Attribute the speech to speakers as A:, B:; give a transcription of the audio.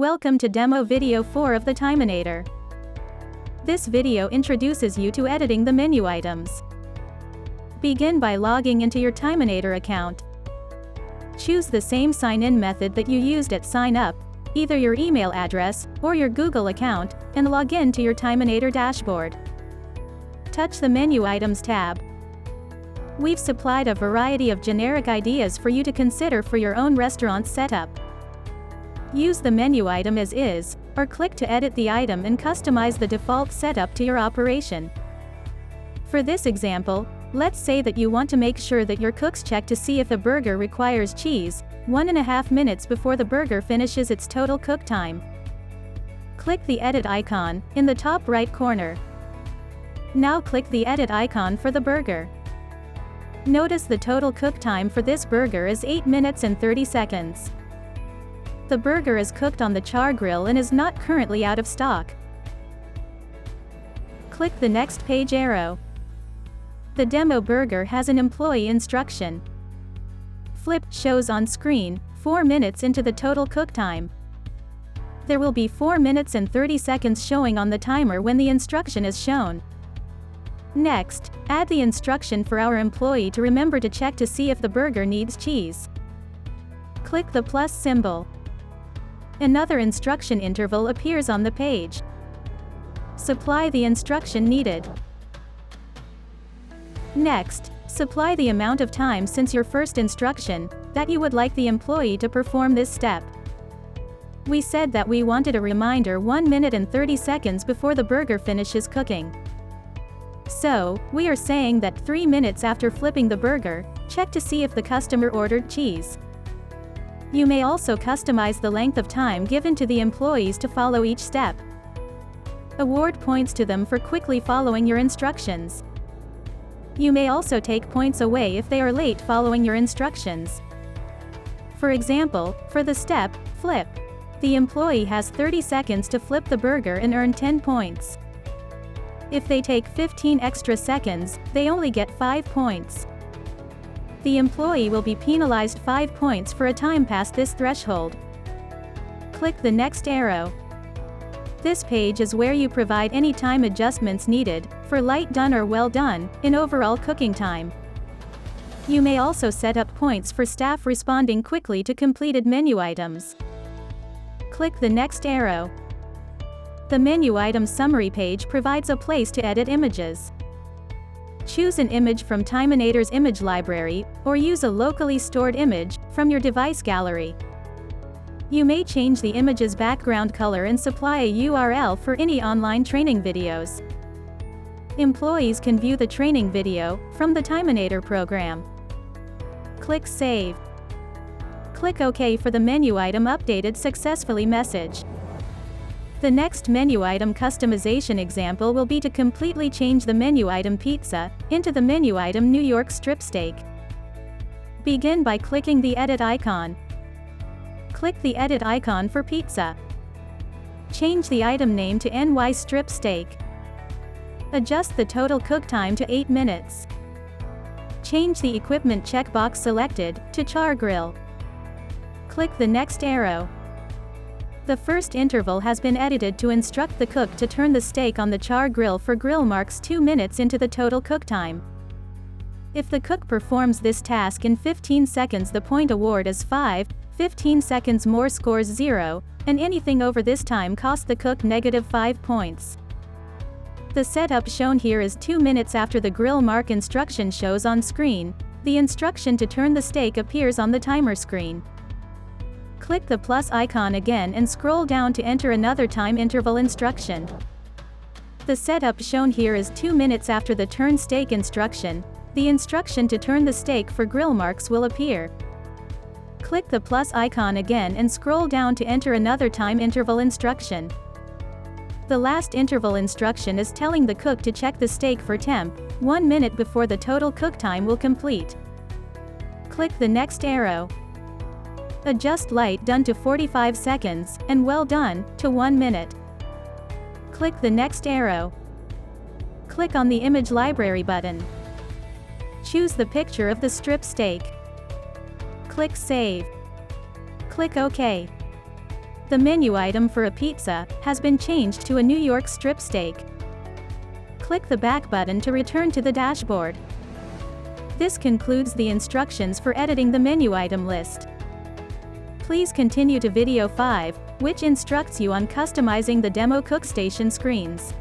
A: Welcome to Demo Video 4 of the Timinator. This video introduces you to editing the menu items. Begin by logging into your Timinator account. Choose the same sign-in method that you used at sign up, either your email address or your Google account, and log in to your Timinator dashboard. Touch the Menu Items tab. We've supplied a variety of generic ideas for you to consider for your own restaurant setup. Use the menu item as is, or click to edit the item and customize the default setup to your operation. For this example, let's say that you want to make sure that your cooks check to see if a burger requires cheese, 1.5 minutes before the burger finishes its total cook time. Click the edit icon in the top right corner. Now click the edit icon for the burger. Notice the total cook time for this burger is 8 minutes and 30 seconds. The burger is cooked on the char grill and is not currently out of stock. Click the next page arrow. The demo burger has an employee instruction. Flip shows on screen 4 minutes into the total cook time. There will be 4 minutes and 30 seconds showing on the timer when the instruction is shown. Next, add the instruction for our employee to remember to check to see if the burger needs cheese. Click the plus symbol. Another instruction interval appears on the page. Supply the instruction needed. Next, supply the amount of time since your first instruction that you would like the employee to perform this step. We said that we wanted a reminder 1 minute and 30 seconds before the burger finishes cooking. So, we are saying that 3 minutes after flipping the burger, check to see if the customer ordered cheese. You may also customize the length of time given to the employees to follow each step. Award points to them for quickly following your instructions. You may also take points away if they are late following your instructions. For example, for the step, flip, the employee has 30 seconds to flip the burger and earn 10 points. If they take 15 extra seconds, they only get 5 points. The employee will be penalized 5 points for a time past this threshold. Click the next arrow. This page is where you provide any time adjustments needed, for light done or well done, in overall cooking time. You may also set up points for staff responding quickly to completed menu items. Click the next arrow. The menu item summary page provides a place to edit images. Choose an image from Timinator's image library, or use a locally stored image from your device gallery. You may change the image's background color and supply a URL for any online training videos. Employees can view the training video from the Timinator program. Click Save. Click OK for the menu item updated successfully message. The next menu item customization example will be to completely change the menu item pizza into the menu item New York strip steak. Begin by clicking the edit icon. Click the edit icon for pizza. Change the item name to NY strip steak. Adjust the total cook time to 8 minutes. Change the equipment checkbox selected to char grill. Click the next arrow. The first interval has been edited to instruct the cook to turn the steak on the char grill for grill marks 2 minutes into the total cook time. If the cook performs this task in 15 seconds, the point award is 5, 15 seconds more scores 0, and anything over this time costs the cook -5 points. The setup shown here is 2 minutes after the grill mark instruction shows on screen. The instruction to turn the steak appears on the timer screen. Click the plus icon again and scroll down to enter another time interval instruction. The setup shown here is 2 minutes after the turn steak instruction. The instruction to turn the steak for grill marks will appear. Click the plus icon again and scroll down to enter another time interval instruction. The last interval instruction is telling the cook to check the steak for temp 1 minute before the total cook time will complete. Click the next arrow. Adjust light done to 45 seconds, and well done to 1 minute. Click the next arrow. Click on the image library button. Choose the picture of the strip steak. Click Save. Click OK. The menu item for a pizza has been changed to a New York strip steak. Click the back button to return to the dashboard. This concludes the instructions for editing the menu item list. Please continue to video 5, which instructs you on customizing the demo CookStation screens.